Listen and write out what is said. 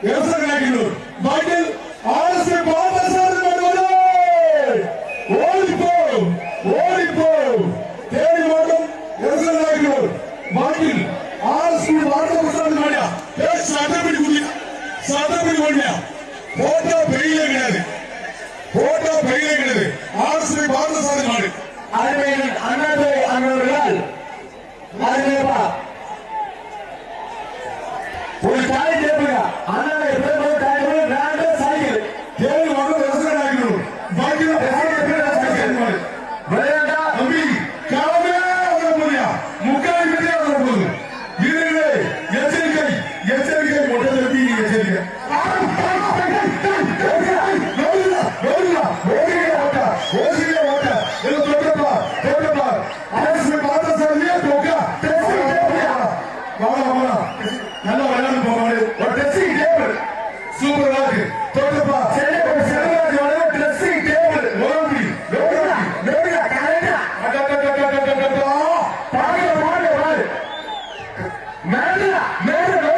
எசகநாயக்கனூர் பாட்டில் RS பாதசாரதி மாடு ஓடிப்போ தேனி மாவட்டம் எசகநாயக்கனூர் பாட்டில் ஆர்எஸ் பாதசாரதி மாடியா சட்டப்படி குடியா சட்டப்படி ஓடியா போட்டோ பெயிலே கிடையாது ஆர்எஸ் பாதசாரதி மாடு அருமையின் அண்ணாதுரை அண்ணவர்கள் அருமைப்பா ஒரு தாய் கேட்புங்க அண்ணாவை எப்படி தாய் நாடு சைக்கிள் தேனி மாவட்டம் எசகநாயக்கனூர் பாட்டில் விளையாட்டா தம்பி காலமே வர போறியா முக்கால் மீட்டரே வர போகுது வீரர்களே எச்சரிக்கை மொட்டை தம்பி எச்சரிக்கை நல்லா விளையாண்டு போவாரு ஒரு ட்ரெஸ்ஸிங் டேபிள் சூப்பரா இருக்கு தோட்டப்பா ட்ரெஸ்ஸிங் டேபிள் ஓடி மேல